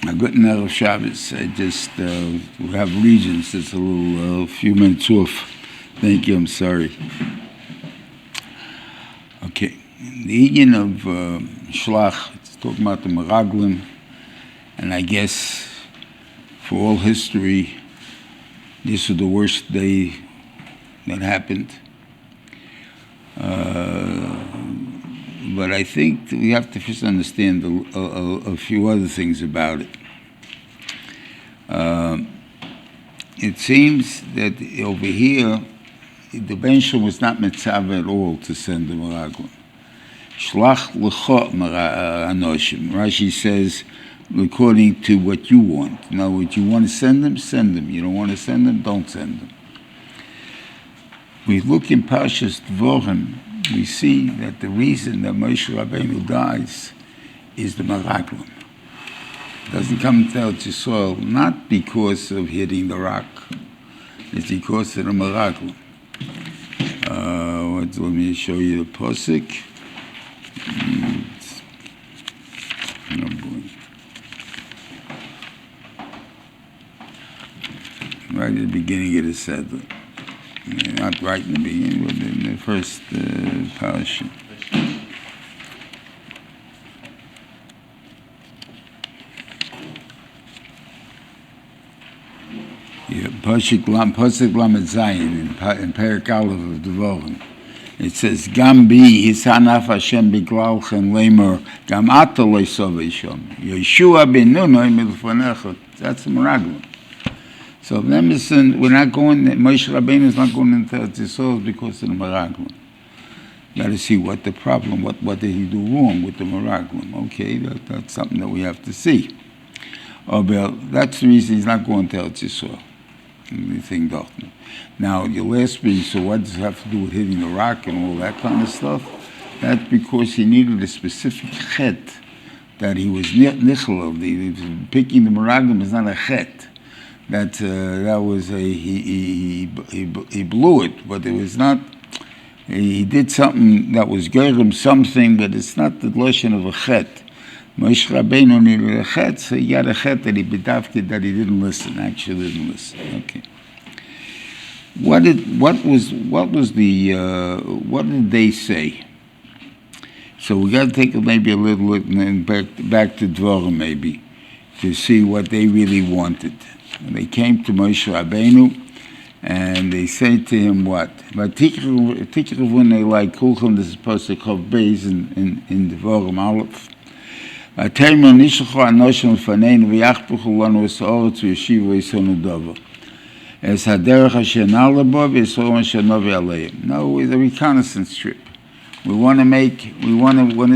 A good Erev Shabbos. I just we have regions. It's a little few minutes off. Thank you. I'm sorry. Okay. The union of Shelach, it's talking about the Meraglim, and I guess for all history, this was the worst day that happened. But I think we have to first understand a few other things about it. It seems that over here, the Bensham was not mitzav at all to send the Meraglim. Shlach l'cho anoshim. Rashi says, according to what you want. In other words, you want to send them, send them. You don't want to send them, don't send them. We look in Parshas Seforim, we see that the reason that Moshe Rabbeinu dies is the Meraglim. It doesn't come to Eretz Yisrael, not because of hitting the rock. It's because of the Meraglim. Let me show you the Pasuk. Right at the beginning of the Seder. Not right in the beginning, but in the first parasha. Yeah, Pasuk Lamed Zayin in Perek Aleph of Devorim. It says, "Gam bi hisanaf Hashem biglalchem leimor gam ata loisoveshom Yeshua ben Nunoi milfanecha." That's the Meraglim. So we're not going, Moshe Rabbeinu is not going into Eretz Yisrael because of the Meraglim. You got to see what the problem, what did he do wrong with the Meraglim. Okay, that's something that we have to see. But that's the reason he's not going to Eretz Yisrael. Now, you'll ask me, so what does it have to do with hitting the rock and all that kind of stuff? That's because he needed a specific chet that he was nichel of. Picking the Meraglim is not a chet. That was he blew it, but it was not. He did something that was gerem something, but it's not the lashon of a chet. Moshe Rabbeinu needed a chet, so he got a chet that he bedavked that he didn't listen. Actually, didn't listen. Okay. What did they say? So we got to take maybe a little look back to Dvorim maybe to see what they really wanted. And they came to Moshe Rabbeinu, and they said to him, "What? This is supposed to call base in Devorim Aleph. No, it's a reconnaissance trip. We want to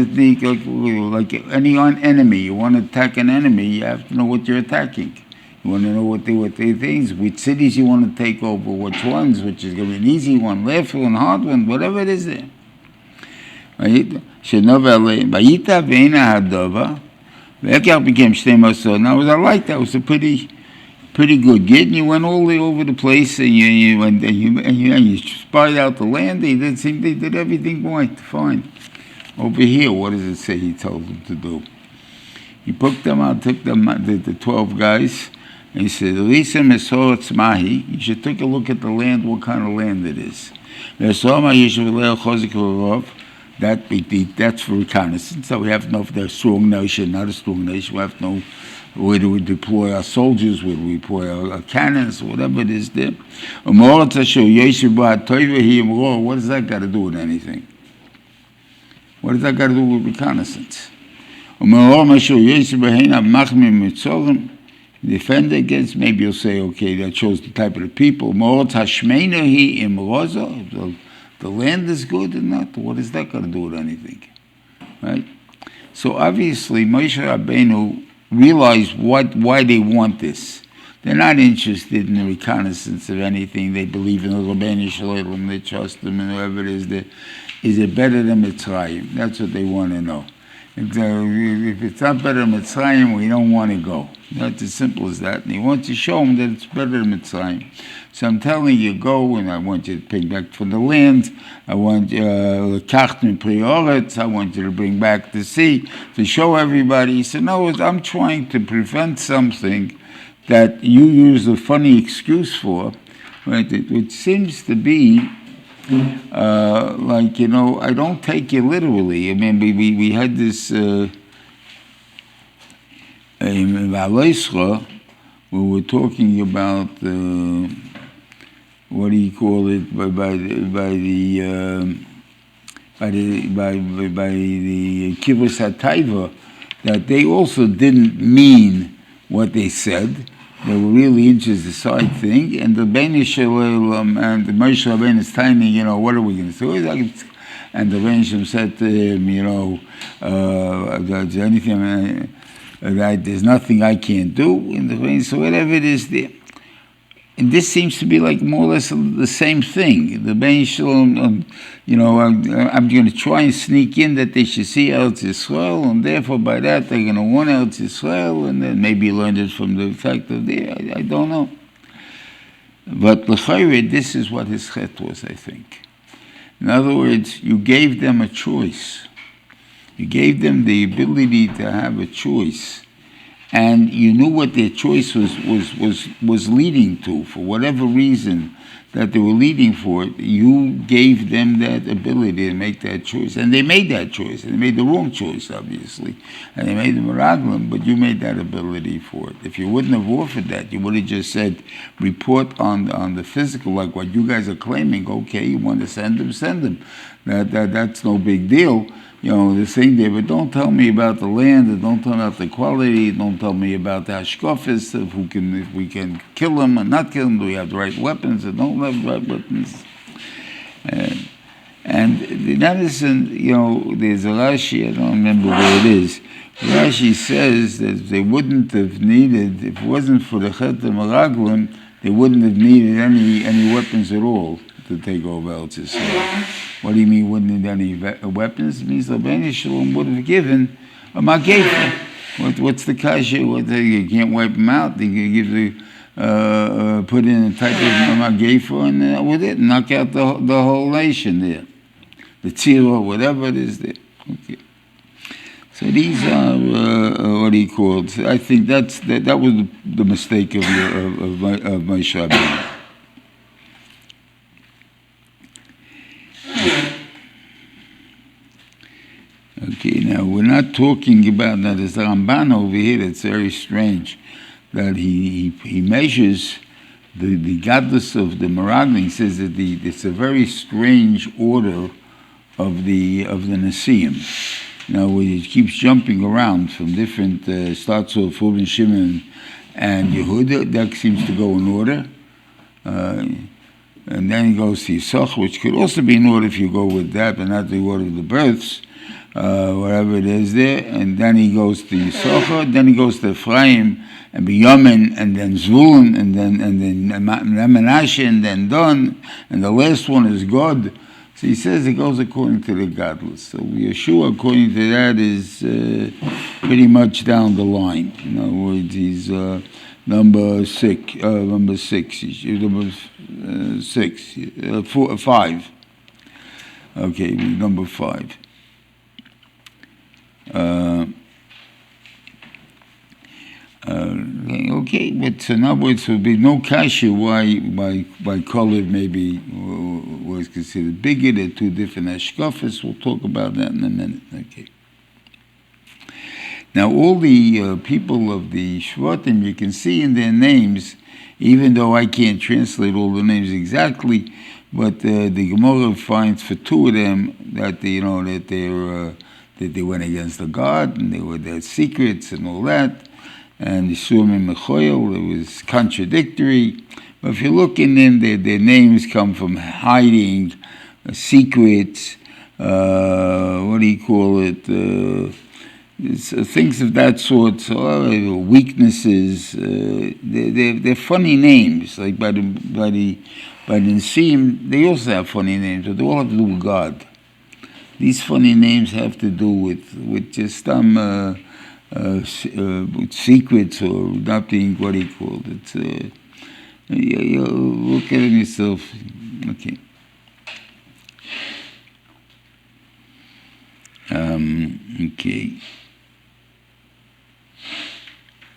think like any enemy. You want to attack an enemy, you have to know what you're attacking. You want to know what they think, which cities you want to take over, which ones, which is going to be an easy one, laughing one, hard one, whatever it is there. Now it was a light, that was a pretty good gig, and you went all the way over the place, and you spied out the land. They did everything right, fine. Over here, what does it say he told them to do? He took them out, the 12 guys, and he said, you should take a look at the land, what kind of land it is. That's for reconnaissance. So we have to know if they're a strong nation, not a strong nation. We have to know where do we deploy our soldiers, where do we deploy our cannons, whatever it is there. What does that got to do with anything? What does that got to do with reconnaissance? Defend against, maybe you'll say, okay, that shows the type of the people. The land is good or not? What is that got to do with anything? Right? So obviously, Moshe Rabbeinu realized why they want this. They're not interested in the reconnaissance of anything. They believe in the Rabbeinu Shalom, they trust them, and whoever it is, is it better than Mitzrayim? That's what they want to know. If it's not better than Mitzrayim, we don't want to go. That's as simple as that. And he wants to show him that it's better than Mitzrayim. So I'm telling you, go, and I want you to pay back for the land. I want you I want you to bring back the sea, to show everybody. He said, no, I'm trying to prevent something that you use a funny excuse for, right? Which seems to be like, I don't take you literally. I mean, we had this in Valoisra, we were talking about what do you call it, by the Kibbutz HaTaiva, that they also didn't mean what they said. They were really into the side thing, and the Bnei Shalom and the Moshe Rabbeinu is tiny, what are we going to do? And the Bnei Shalom said to him, there's anything, there's nothing I can't do. And the Bnei, so whatever it is there. And this seems to be like more or less the same thing. The Bnei Shalom, I'm going to try and sneak in that they should see Eretz Yisrael, and therefore by that they're going to want Eretz Yisrael, and then maybe learn it from the fact of I don't know. But l'chayre, this is what his chet was, I think. In other words, you gave them a choice. You gave them the ability to have a choice. And you knew what their choice was leading to. For whatever reason that they were leading for it, you gave them that ability to make that choice. And they made that choice. And they made the wrong choice, obviously. And they made the miraglim, but you made that ability for it. If you wouldn't have offered that, you would have just said, report on the physical, like what you guys are claiming. Okay, you want to send them, send them. That's no big deal. The thing there, but don't tell me about the land, and don't tell me about the quality, don't tell me about the hashkofis, if we can kill them or not kill them, do we have the right weapons, or don't have the right weapons. And the medicine, there's a Rashi, I don't remember where it is. Rashi says that they wouldn't have needed, if it wasn't for the Chet HaMeraglim, they wouldn't have needed any weapons at all to take over Eretz Yisrael. What do you mean wouldn't need any weapons? It means the Bnei Shalom would have given a magefa. What's the kasha? You can't wipe them out. They can give put in a type of magefa, and with it, knock out the whole nation there. The tzira, whatever it is there. Okay. So these are what he called. I think that was the mistake of Moshe Rabbeinu. Okay, now we're not talking about that. There's the Ramban over here that's very strange, that he measures the godless of the Meraglim. He says that it's a very strange order of the Nesiim. Now he keeps jumping around from different starts off Reuven, Shimon, and Yehuda. That seems to go in order. And then he goes to Yisach, which could also be in order if you go with that, but not the order of the births, whatever it is there. And then he goes to Yisach, then he goes to Efraim, and B'Yamin, and then Zvulun, and then Menashe, and then Dan, and the last one is God. So he says it goes according to the godless. So Yeshua, according to that, is pretty much down the line. In other words, he's number 6. Number 5. Okay, number 5. Okay, but so in other words, there would be no kasha why Kalev maybe was considered bigger. They're two different ashkafas. We'll talk about that in a minute. Okay. Now, all the people of the Shvatim, you can see in their names, even though I can't translate all the names exactly, but the Gemara finds for two of them that they went against the God, and they were their secrets and all that. And the Surim Mechoyel, it was contradictory. But if you look in them, their names come from hiding, secrets, what do you call it, things of that sort, weaknesses. They're funny names. Like by the Nesim, they also have funny names, but they all have to do with God. These funny names have to do with just with secrets or not being what he called. It's you look at it yourself. Okay. Okay.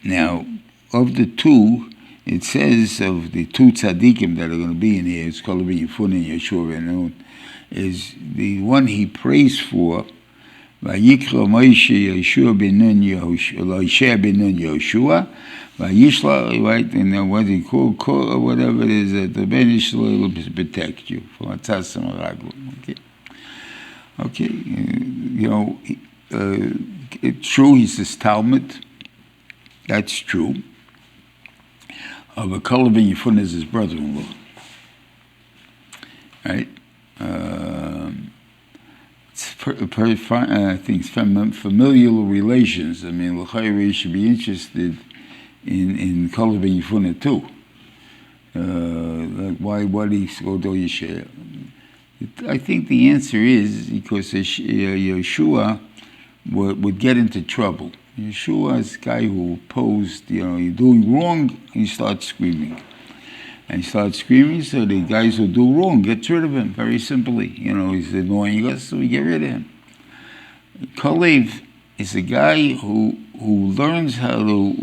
Now, of the two, it says of the two tzaddikim that are going to be in here, it's called Yifun and Yeshua and Nun, is the one he prays for, Vayikra Moshe Yeshua ben Nun Yeshua ben Nun Yeshua, Vayishla, right, and what he called, whatever it is, that the Ben Yishla will protect you from Atzas Maragul. Okay. Okay, it's true, he says Talmud. That's true. But Kol ben Yifun is his brother-in-law. Right? I think it's familial relations. I mean, l'chayre should be interested in Kol ben Yifun too. Like why do you go to Yeshua? I think the answer is because Yeshua would get into trouble. Yeshua is a guy who opposed, you're doing wrong, and he starts screaming. And he starts screaming, so the guys who do wrong get rid of him, very simply. He's annoying us, so we get rid of him. Kalev is a guy who learns how to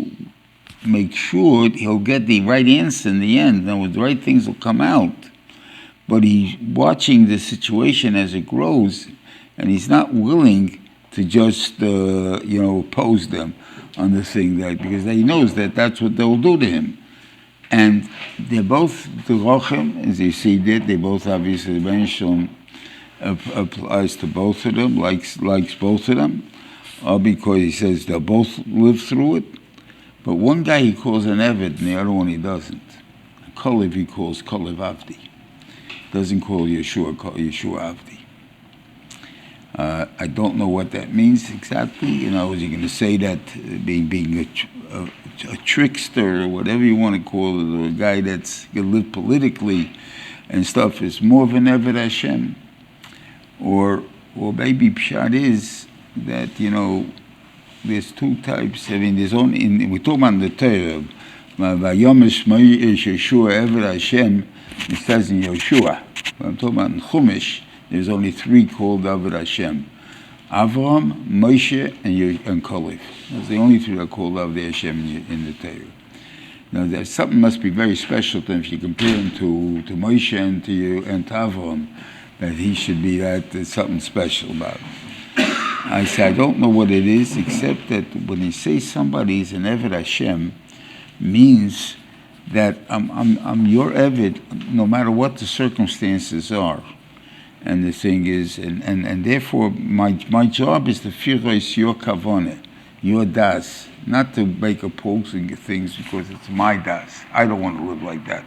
make sure he'll get the right answer in the end, and the right things will come out. But he's watching the situation as it grows, and he's not willing to just, oppose them on the thing because he knows that that's what they'll do to him. And they're both, the Rochem, as you see, they both obviously, the Grshon applies to both of them, likes both of them, because he says they'll both live through it. But one guy he calls an Eved, and the other one he doesn't. Kolev he calls Kolev Avdi. Doesn't call Yeshua Avdi. I don't know what that means exactly. Is he going to say that being a trickster or whatever you want to call it, or a guy that's going to live politically and stuff is more of an Eved Hashem? Or maybe Pshat is that, there's two types. I mean, there's only, we're talking about the Torah, Vayomesh Yeshua Eved Hashem, it says in Yoshua. But I'm talking about in Chumash, there's only three called Eved Hashem. Avram, Moshe, and Kolev. Those are the only three that are called Eved Hashem in the Torah. Now, there's something must be very special to him if you compare him to Moshe and to Avram, that he should be that. There's something special about him. I say, I don't know what it is, except that when he says somebody is an Eved Hashem, means that I'm your Eved, no matter what the circumstances are. And the thing is, and therefore my job is to firois your kavone, your das, not to make opposing things because it's my das. I don't want to live like that.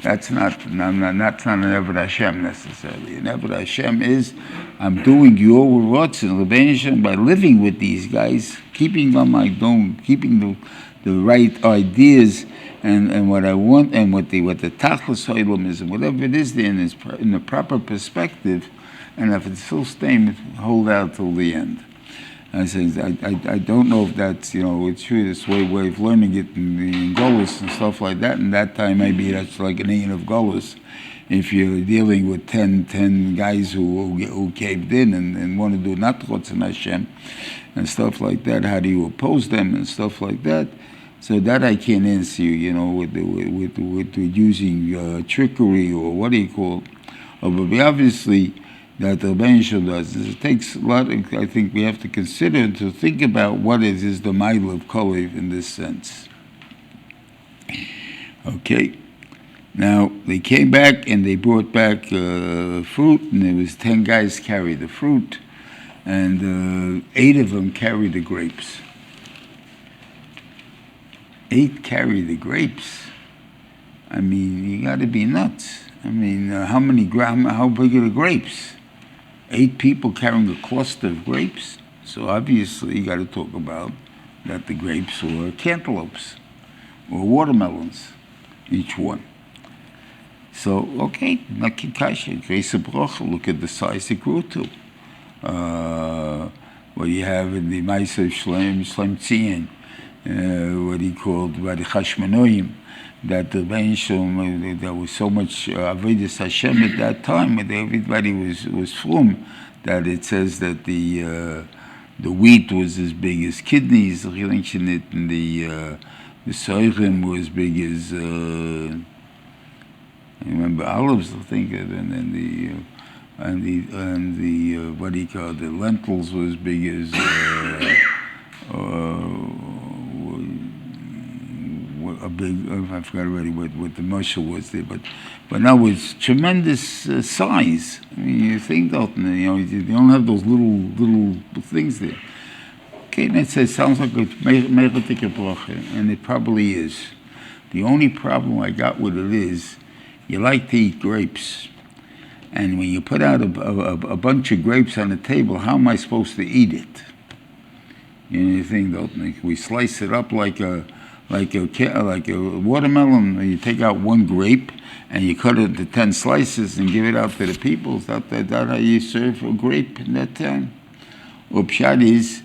That's not an Eved Hashem necessarily. An Eved Hashem is, I'm doing your rots and Lebanishim by living with these guys, keeping on my dome, keeping the right ideas and what I want, and what the tachlis olam is, and whatever it is there in the proper perspective, and if it's still staying, hold out till the end. I don't know if that's, it's true, this way of learning it in Golis and stuff like that, and that time maybe that's like an ain of Golis. If you're dealing with 10 guys who caved in and want to do not Chotzon Hashem and stuff like that, how do you oppose them and stuff like that? So that I can't answer you, with using trickery or what do you call it. But obviously, that the Grshon does. It takes a lot, I think we have to consider to think about what is the mile of Kolev in this sense. Okay. Now, they came back and they brought back fruit, and there was 10 guys carried the fruit, and 8 of them carried the grapes. 8 carry the grapes. I mean, you got to be nuts. I mean, how big are the grapes? 8 people carrying a cluster of grapes. So obviously, you got to talk about that the grapes were cantaloupes or watermelons, each one. So, okay, Nakikasha, Grace of Bracha, look at the size it grew to. what you have in the Ma'aseh Shlem Tzion, what he called by the Chashmonoim, that the Benshom, there was so much Avodas Hashem at that time, that everybody was from, that it says that the wheat was as big as kidneys, and the Seforim was big as I remember olives, I think, and then the what do you call it, the lentils was big as a big, I forgot already what the mushel was there, but now it's tremendous size. I mean, you think that, you don't have those little things there. Okay, and it says, sounds like a mechatik bracha, and it probably is. The only problem I got with it is, you like to eat grapes, and when you put out a bunch of grapes on the table, how am I supposed to eat it? You think, don't we slice it up like a watermelon? You take out one grape and you cut it into 10 slices and give it out to the people. Is that how you serve a grape in that time? Or pshat is,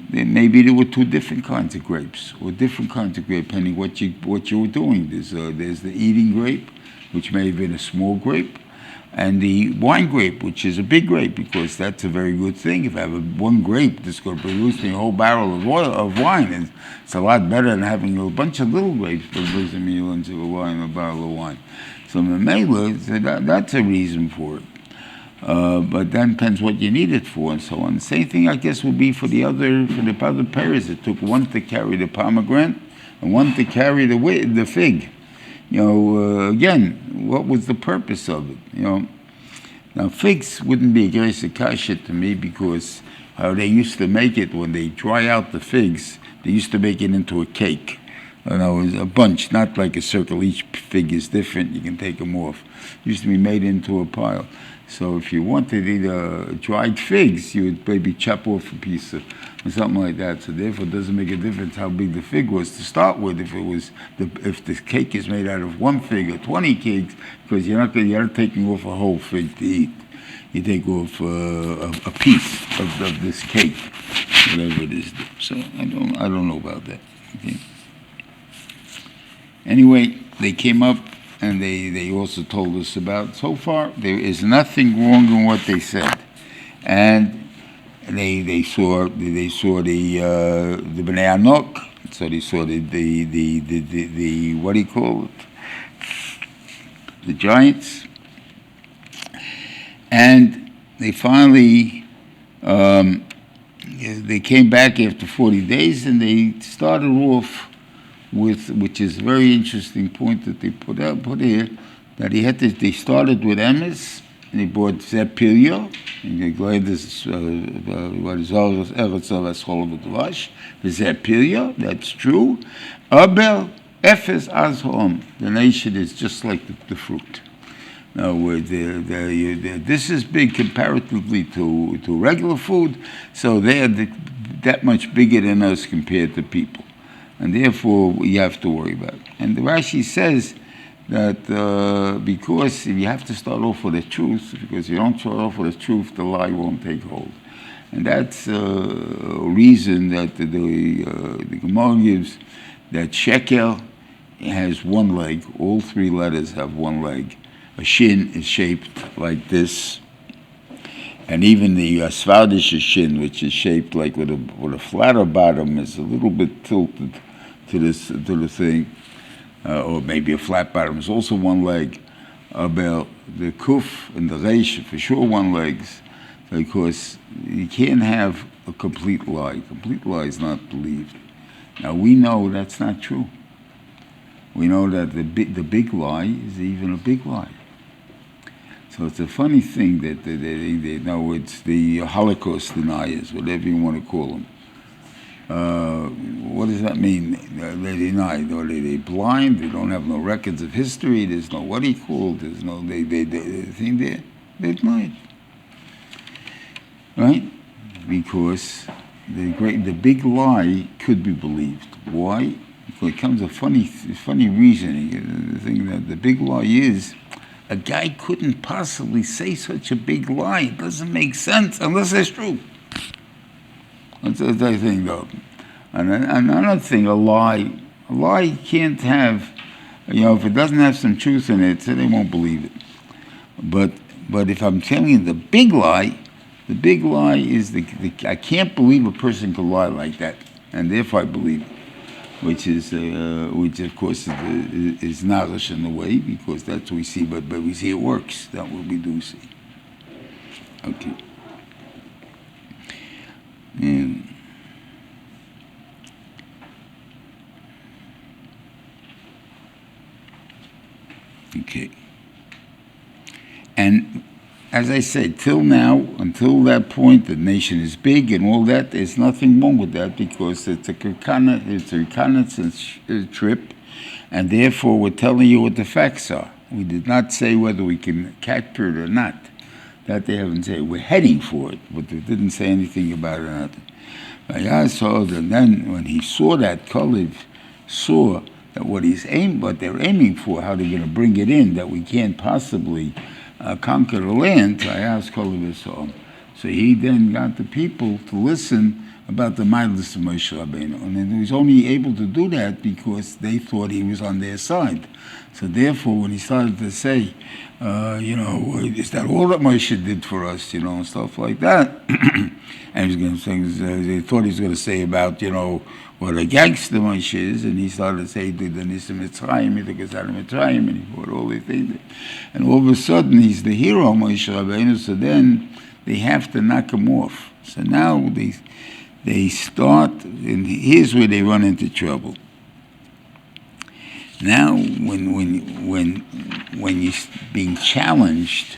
maybe there were two different kinds of grapes, or different kinds of grape, depending what you were doing. There's the eating grape, which may have been a small grape, and the wine grape, which is a big grape, because that's a very good thing. If you have one grape that's going to produce a whole barrel of wine, it's a lot better than having a bunch of little grapes producing you into a barrel of wine. So Mamela, that's a reason for it. But then depends what you need it for, and so on. The same thing, I guess, would be for the other pears. It took one to carry the pomegranate and one to carry the fig. Again, what was the purpose of it? Now figs wouldn't be a great kasha to me, because how they used to make it when they dry out the figs, they used to make it into a cake. It was a bunch, not like a circle. Each fig is different. You can take them off. It used to be made into a pile. So if you wanted to eat dried figs, you would maybe chop off a piece or something like that. So therefore, it doesn't make a difference how big the fig was to start with. If the cake is made out of one fig or 20 cakes, because you're not taking off a whole fig to eat. You take off a piece of this cake, whatever it is. So I don't know about that. Okay. Anyway, they came up. And they also told us about, so far, there is nothing wrong in what they said. And they saw the Bnei Anok, so they saw the what do you call it? The giants. And they finally, they came back after 40 days, and they started off with, which is a very interesting point that they put here, that they started with emes, and they brought Zepilya, and they glad this what is Eretz of Eschol V'Dvash, the Zepilya, that's true. Abel Efes Azhom, the nation is just like the fruit. Now, this is big comparatively to regular food, so they are that much bigger than us compared to people. And therefore, you have to worry about it. And the Rashi says that because you have to start off with the truth, because if you don't start off with the truth, the lie won't take hold. And that's a reason that the Gemara gives, that shekel has one leg. All three letters have one leg. A shin is shaped like this. And even the Svardish shin, which is shaped like with a flatter bottom, is a little bit tilted to the thing, or maybe a flat bottom is also one leg. About the kuf and the reish, for sure one legs, because you can't have a complete lie. Complete lie is not believed. Now we know that's not true. We know that the big lie is even a big lie. So it's a funny thing that they know it's the Holocaust deniers, whatever you want to call them. What does that mean? They deny. Are they blind? They don't have no records of history. There's no what he called. There's no they think they deny it, right? Because the big lie could be believed. Why? Because it comes a funny reasoning. The thing that the big lie is, A guy couldn't possibly say such a big lie. It doesn't make sense unless it's true. That's the thing, though. And another thing, a lie can't have, if it doesn't have some truth in it, so they won't believe it. But if I'm telling you the big lie is I can't believe a person could lie like that, and therefore I believe it. Which of course is narish in a way, because that's what we see, but we see it works. That's what we do see. Okay. Okay. And as I said, till now, until that point, the nation is big and all that. There's nothing wrong with that, because it's a reconnaissance trip, and therefore we're telling you what the facts are. We did not say whether we can capture it or not. That they haven't said. We're heading for it, but they didn't say anything about it or nothing. And then when he saw that, Kalev saw that what they're aiming for, how they're going to bring it in, that we can't possibly conquer the land. So he then got the people to listen about the Midas of Moshe Rabbeinu. And he was only able to do that because they thought he was on their side. So therefore, when he started to say, is that all that Moshe did for us, and stuff like that, and he was going to say, they thought he was going to say about, what a gangster Moshe is, and he started to say, he took us out of Mitzrayim, and he brought all these things. And all of a sudden, he's the hero, Moshe Rabbeinu, so then they have to knock him off. So now they start, and here's where they run into trouble. Now, when you're being challenged,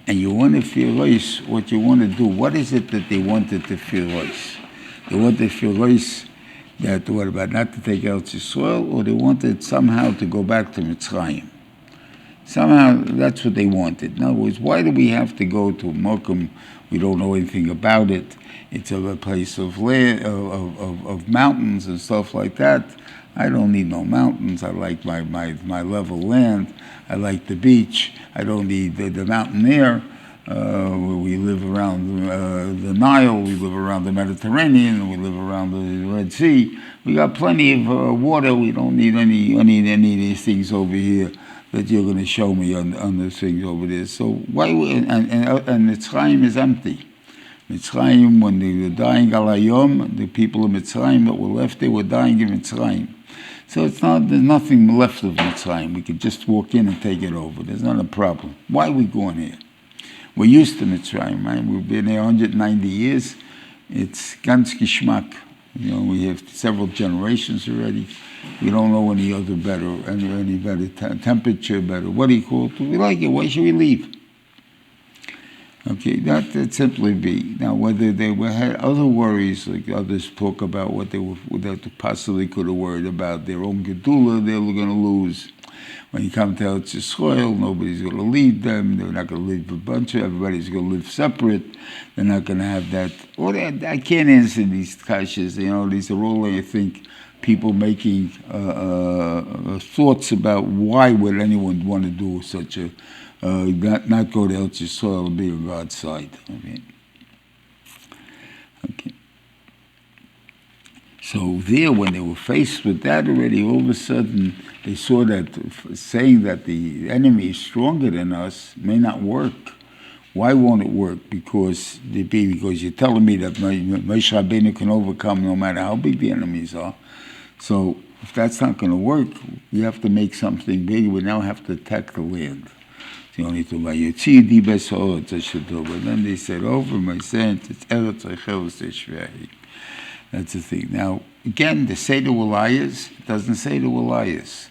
and you want to feel rice, what you want to do, what is it that they wanted to feel rice? They wanted to feel rice that, what about not to take out the soil, or they wanted somehow to go back to Mitzrayim. Somehow, that's what they wanted. In other words, why do we have to go to Mokum? We don't know anything about it. It's a place of land, of mountains and stuff like that. I don't need no mountains. I like my level land. I like the beach. I don't need the mountain there. We live around the Nile. We live around the Mediterranean. We live around the Red Sea. We got plenty of water. We don't need any of these things over here that you're going to show me on the things over there. So why? And Mitzrayim is empty. Mitzrayim, when they were dying al hayom, the people of Mitzrayim that were left there were dying in Mitzrayim. So there's nothing left of Mitzrayim. We could just walk in and take it over. There's not a problem. Why are we going here? We're used to Mitzrayim, right? We've been there 190 years. It's ganz geschmack. We have several generations already. We don't know any better temperature, better. What do you call it? We like it. Why should we leave? Okay, that simply be. Now, whether they had other worries, like others talk about what they possibly could have worried about, their own gedula, they were going to lose. When you come to Eretz Yisrael, nobody's going to lead them. They're not going to leave a bunch of. Everybody's going to live separate. They're not going to have that. I can't answer these kashas. These are all, I think, people making thoughts about why would anyone want to do such a. Not go to Eretz Yisrael and be on God's side. Okay. So there, when they were faced with that already, all of a sudden they saw that saying that the enemy is stronger than us may not work. Why won't it work? Because you're telling me that Moshe Rabbeinu can overcome no matter how big the enemies are. So if that's not going to work, you have to make something big. We now have to attack the land. The only thing about but then they said, over my sins, it's Eretz Shvehi. That's the thing. Now, again, the Seder Wilayas doesn't say the Wilayas.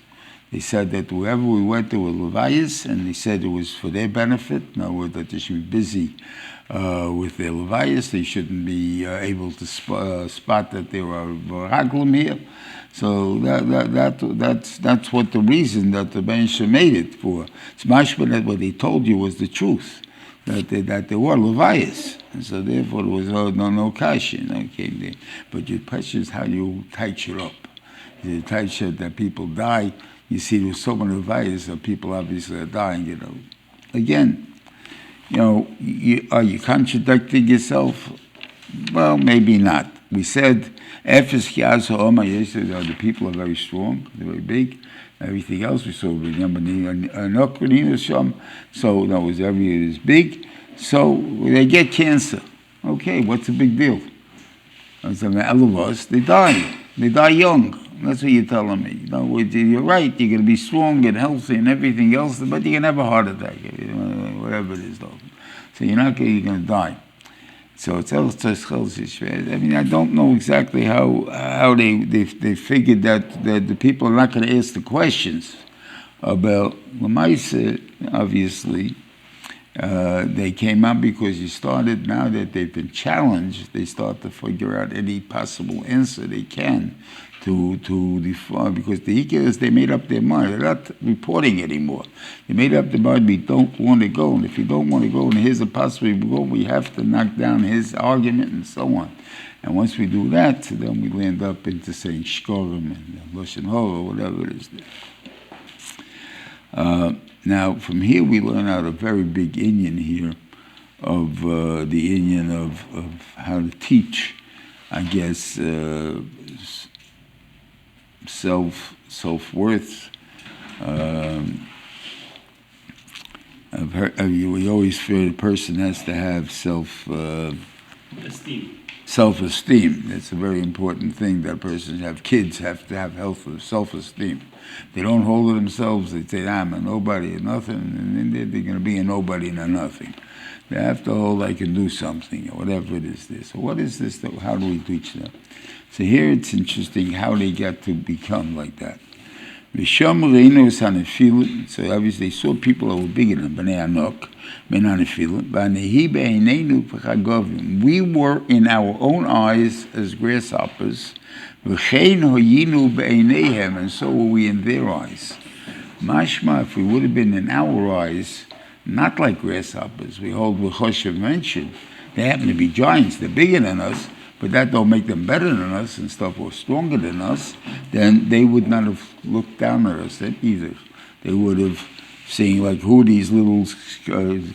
They said that wherever we went, there were Levias, and they said it was for their benefit. In other words, that they should be busy with their Levias. They shouldn't be able to spot that there are Raglim here. So that's what the reason that the Benshah made it for. It's mashma that what they told you was the truth, that there were Levias, and so therefore there was no kashin. But your question is how you touch it up. You touch it that people die. You see, there's so many advice that people obviously are dying, Again, are you contradicting yourself? Well, maybe not. We said, the people are very strong, they're very big. Everything else we saw, so that was every is big. So they get cancer. Okay, what's the big deal? All of us, they die. They die young. That's what you're telling me. You're right. You're going to be strong and healthy and everything else, but you can have a heart attack, whatever it is, though. So you're going to die. So it's I mean, I don't know exactly how they figured that the people are not going to ask the questions about Lamaisa. Obviously, they came out because you started, now that they've been challenged, they start to figure out any possible answer they can to define, because the Ikkas, they made up their mind. They're not reporting anymore. They made up their mind, we don't want to go. And if you don't want to go, and here's a possibility we go, we have to knock down his argument and so on. And once we do that, then we land up into saying Shkorim and Lashon Hora, whatever it is. Now, from here we learn out a very big inyan here of the inyan of how to teach, I guess, self-worth. We always fear the person has to have self-esteem. That's a very important thing, that person have kids have to have healthy self-esteem. They don't hold it themselves, they say, I'm a nobody or nothing, and then they're going to be a nobody and a nothing. They have to hold I can do something, or whatever it is. So what is this? How do we teach them? So here it's interesting how they got to become like that. So obviously they saw people that were bigger than Bnei Anok, we were in our own eyes as grasshoppers, and so were we in their eyes. Mashma, if we would have been in our eyes, not like grasshoppers, we hold what Choshev mentioned, they happen to be giants, they're bigger than us, but that don't make them better than us and stuff, or stronger than us, then they would not have looked down at us either. They would have seen, like, who are these little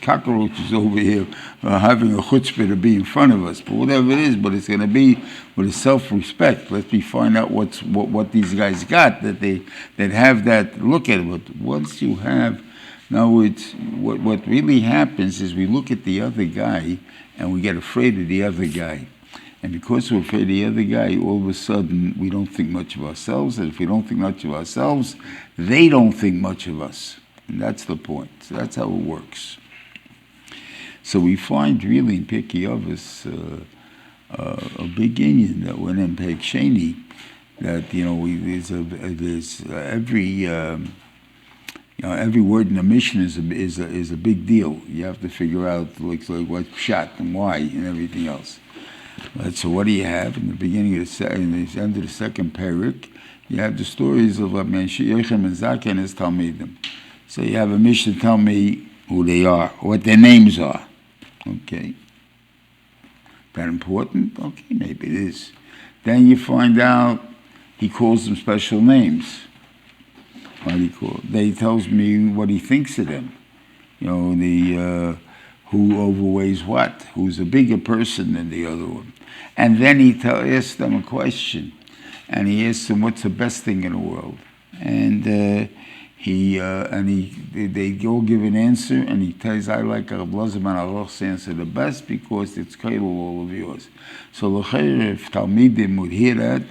cockroaches over here having a chutzpah to be in front of us. But whatever it is, but it's going to be with a self-respect. Let me find out what these guys got, that have that look at it. But once you have, now it's what really happens is we look at the other guy and we get afraid of the other guy. And because we're afraid of the other guy, all of a sudden we don't think much of ourselves. And if we don't think much of ourselves, they don't think much of us. And that's the point. So that's how it works. So we find really in Pirkei Avos a big inyan that went in Perek Sheni, that there's every word in the mission is a big deal. You have to figure out like what pshat and why and everything else. So what do you have in the beginning of the end of the second parak? You have the stories of Yochem and Zakkai and his Talmidim. So you have a mission tell me who they are, what their names are. Okay. That important? Okay, maybe it is. Then you find out he calls them special names. What do you call it? He tells me what he thinks of them. Who overweighs what, who's a bigger person than the other one. And then he asks them a question, and he asks them what's the best thing in the world. And they all give an answer, and he tells, I like Rav Elazar ben Aruch's answer the best because it's kailul all of yours. So if Talmidim would hear that,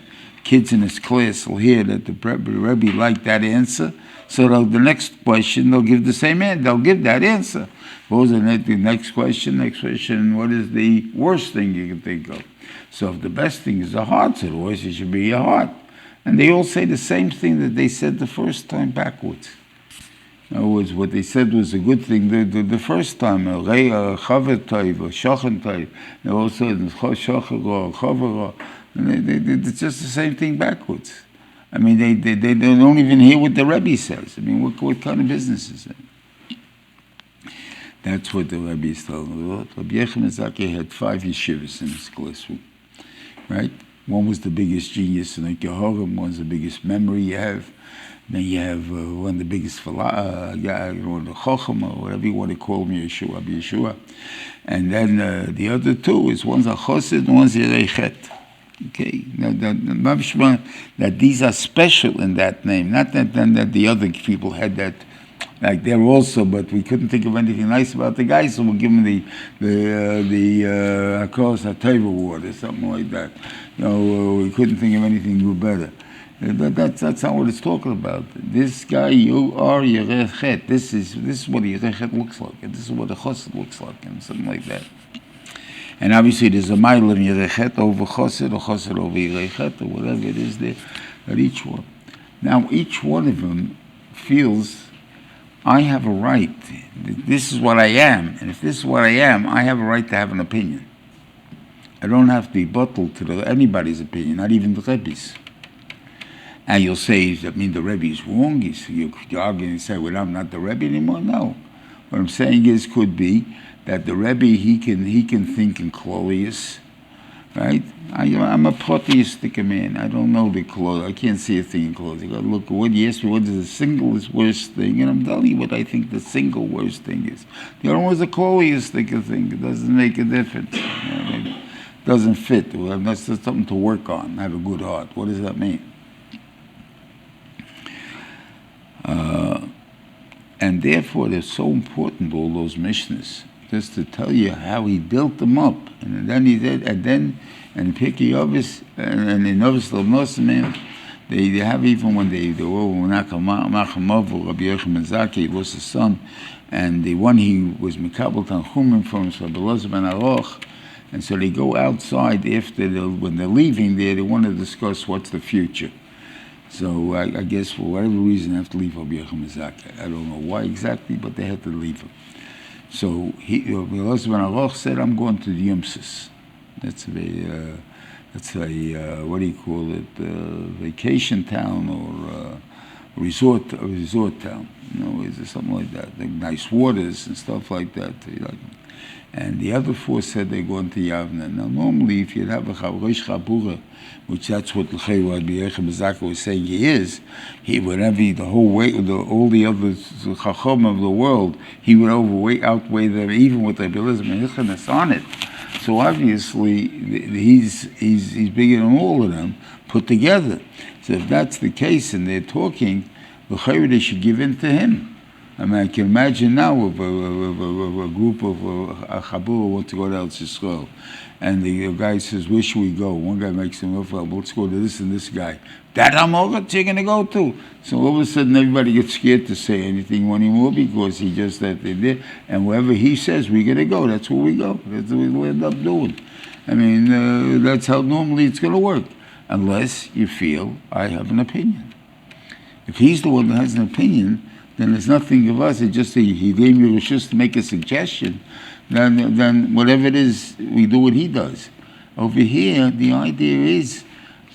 kids in his class will hear that the Rebbe liked that answer, so the next question they'll give the same answer. They'll give that answer. What was the next question? What is the worst thing you can think of? So if the best thing is the heart, so the worst it should be your heart. And they all say the same thing that they said the first time backwards. In other words, what they said was a good thing the first time, chaver tov, or shochan tov. They all said shochan or chaver. It's just the same thing backwards. I mean, they don't even hear what the Rebbe says. I mean, what kind of business is that? That's what the Rebbe is telling us. Rabbi Yechim Zakkai had 5 yeshivas in his classroom, right? One was the biggest genius in the Kehorim, one's the biggest memory you have. Then you have one of the biggest the Chochem, or whatever you want to call him, Yeshua. And then the other two is one's a Chosid and one's a Rechet. Okay, that these are special in that name, not that the other people had that, like they're also, but we couldn't think of anything nice about the guy, so we'll give him the Hakos HaTeva Award or something like that. We couldn't think of anything better. That's not what it's talking about. This guy, you are Yerechet. This is what Yerechet looks like, and this is what a Chosid looks like, and something like that. And obviously there's a mile of Yerechet over Chosid, or Chosid over Yerechet, or whatever it is there at each one. Now each one of them feels, I have a right. This is what I am, and if this is what I am, I have a right to have an opinion. I don't have to be bottled to anybody's opinion, not even the Rebbe's. And you'll say, does that mean the Rebbe is wrong? You argue and say, well, I'm not the Rebbe anymore? No. What I'm saying is, could be that the Rebbe, he can think in Klolius, right? I'm a potheistic man. I don't know the Klolius. I can't see a thing in Klolius. You got to look, what you ask me, what is the single worst thing? And I'm telling you what I think the single worst thing is. The other one is a Kloliistic thing. It doesn't make a difference. It doesn't fit. Well, that's just something to work on, have a good heart. What does that mean? And therefore, they're so important, all those Mishnahs, just to tell you how he built them up. And then he did, and Pirkei Avos, and in Avos L'Nosim, they have, even when they were Nachamavu, Rabbi Yochanan Zaki, he lost his son, and the one he was Mekabel Tanchumim from, so Belazar ben Aroch, and so they go outside after when they're leaving there, they want to discuss what's the future. So I guess for whatever reason, they have to leave Rabbi Yochanan Zaki. I don't know why exactly, but they had to leave him. So Belazar ben Aroch said, "I'm going to the Yumsis." That's a what do you call it? Vacation town or resort town. Is it something like that? Like nice waters and stuff like that. And the other four said they're going to Yavne. Now, normally, if you'd have a Rosh Chabura, which that's what Rabbi Yochanan Zaki was saying he is, whenever all the other Chacham of the world, he would outweigh them, even with Rabbi Elazar on it. So obviously, he's bigger than all of them put together. So if that's the case, and they're talking, they should give in to him. I mean, I can imagine now if a group of Chabura want to go to Eretz Yisrael, and the guy says, "Where should we go?" One guy makes him offer, "Let's go to this and this guy." That Amorat you're going to go to. So all of a sudden, everybody gets scared to say anything anymore because he just that they did. And wherever he says we're going to go, that's where we go. That's what we end up doing. I mean, that's how normally it's going to work, unless you feel I have an opinion. If he's the one that has an opinion, then there's nothing of us. It's just he gave me just to make a suggestion. Then whatever it is, we do what he does. Over here, the idea is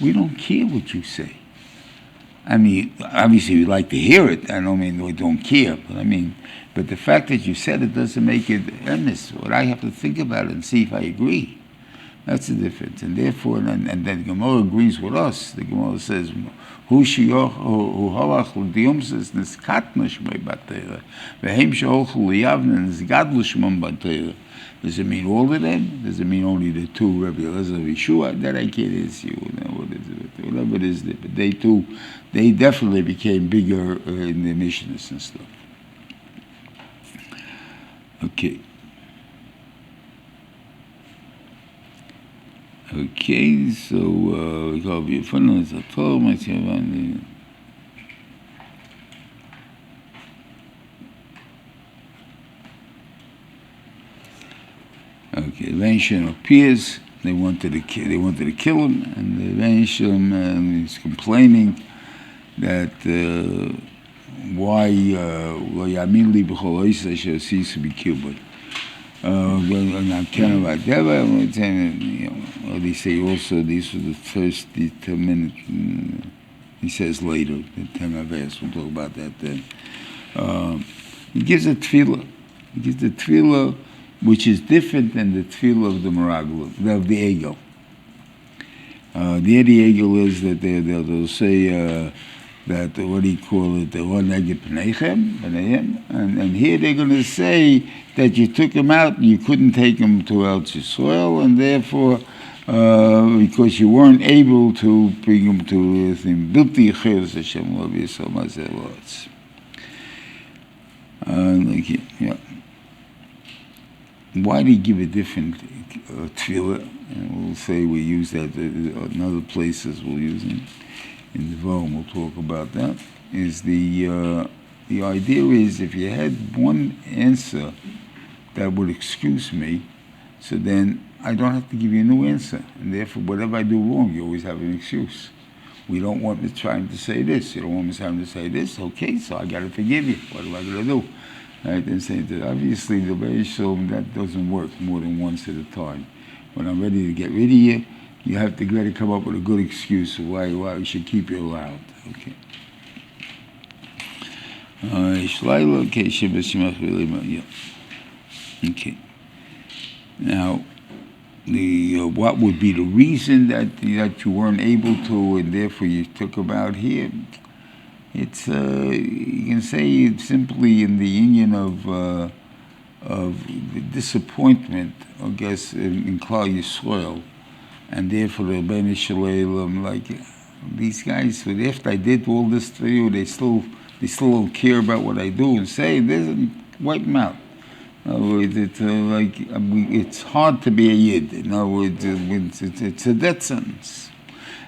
we don't care what you say. I mean, obviously we like to hear it. I don't mean we don't care, but the fact that you said it doesn't make it earnest. What I have to think about it and see if I agree. That's the difference. And therefore, and then the Gemara agrees with us. The Gemara says, "Hu shiyoch hu halach l'diyumsis niskatna shmei b'teira, v'hem sheholchu liyavne nisgadlu shmei b'teira." Does it mean all of them? Does it mean only the two, Rabbi Elazar and Yeshua? That I can't answer you. Whatever it is, but they definitely became bigger in the missions and stuff. Okay. Okay, so we go over here. Okay, Reuven appears. They wanted to kill him, and the Reuven is complaining that why Yamili b'chol should cease to be killed. They say also these were the first 10 minutes. He says later, the 10 Avos, we'll talk about that then. He gives a tefillah. He gives the tefillah which is different than the tefillah of the Meraglim, of the ego. The Egel is that they'll say that, what do you call it, and here they're going to say that you took him out and you couldn't take him to Eretz Yisrael, and therefore, because you weren't able to bring him to him, Bilti Cheres Hashem Lo Yisrael Mazeh Lotz. Yeah. Why do you give a different tefillah? And we'll say we use that in other places. We'll use it in the Vom. We'll talk about that. Is the idea is if you had one answer that would excuse me, so then I don't have to give you a new answer, and therefore whatever I do wrong, you always have an excuse. We don't want me trying to say this. You don't want me trying to say this. Okay, so I got to forgive you. What am I going to do? Right? And saying that obviously the very shalom that doesn't work more than once at a time. When I'm ready to get rid of you, you have to try to come up with a good excuse of why we should keep you around. Okay. Okay. Now, what would be the reason that you weren't able to, and therefore you took him out here? It's you can say it's simply in the union of disappointment, I guess, in Klal Yisrael, and therefore the Ben Shalom, like these guys. So after I did all this to you, they still don't care about what I do and say. There's wipe them out. In other words, it's it's hard to be a yid. In other words, it's a death sentence.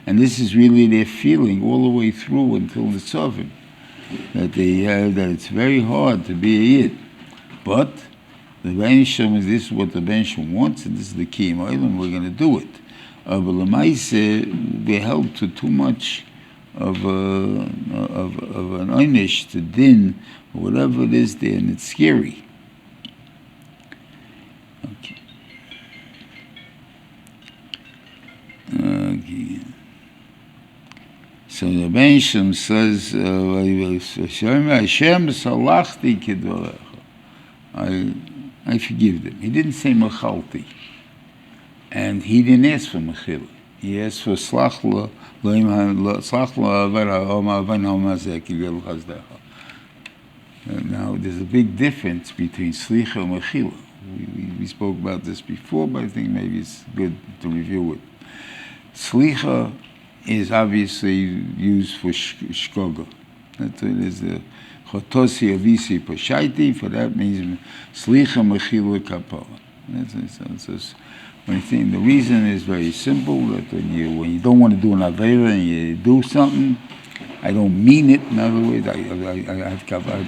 And this is really their feeling all the way through until the Seforim, that they have, that it's very hard to be a yid. But the Ben Shem is, this is what the Ben Shem wants, and this is the key in Oilam, we're going to do it. But Lamaise, we're held to too much of an einish, to din, or whatever it is there, and it's scary. Okay. Okay. So the Ben Shem says, Hashem salachti kidvarecha. I forgive them. He didn't say machalti. And he didn't ask for mechila. He asked for slach lo Now, there's a big difference between slicha and mechila. We spoke about this before, but I think maybe it's good to review it. Slicha is obviously used for shkoga. That's what it is. Chotosi avisi poshaiti. For that means slicha mechila kapara. That's when you think, the reason is very simple. That when you don't want to do an avera and you do something, I don't mean it. In other words,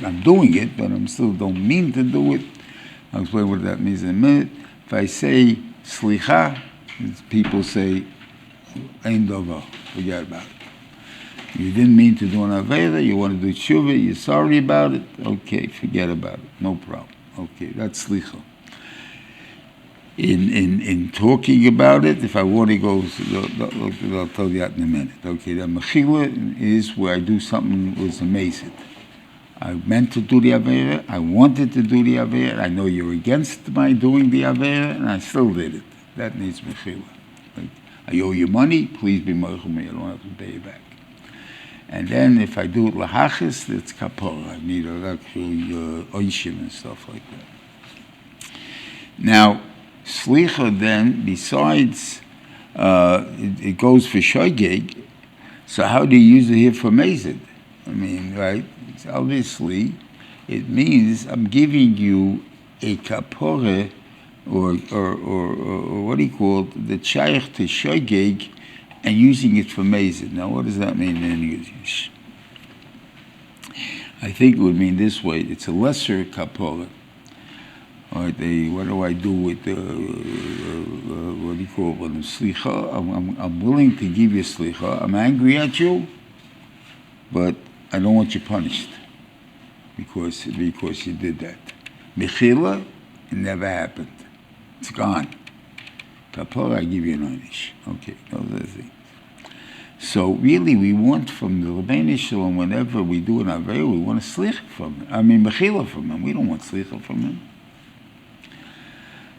I'm doing it, but I still don't mean to do it. I'll explain what that means in a minute. If I say slicha, people say ein davar. Forget about it. You didn't mean to do an avera, you want to do tshuva, you're sorry about it, okay, forget about it, no problem. Okay, that's slicha. In talking about it, if I want to go, I'll tell you that in a minute. Okay, the mechila is where I do something that was amazing. I meant to do the avera, I wanted to do the avera, I know you're against my doing the avera, and I still did it. That needs mechila. Like, I owe you money, please be mochel me, I don't have to pay you back. And then if I do it lahachis, it's kapora. I need actually oishim and stuff like that. Now, slicha then, besides, it goes for shogeg, so how do you use it here for mazid? I mean, right? It's obviously, it means I'm giving you a kapora, or what do you call it, the shaykh to shogeg, and using it for mazid. Now, what does that mean in English? I think it would mean this way. It's a lesser kapora. All right, what do I do with what do you call it? Slicha. I'm willing to give you slicha. I'm angry at you, but I don't want you punished because you did that. Mechila, it never happened. It's gone. Kapora, I give you an einish. Okay, those are the things. So really, we want from the Rebbeinu Shalom, whenever we do an avera, we want a slicha from him. I mean, mechila from him. We don't want slicha from him.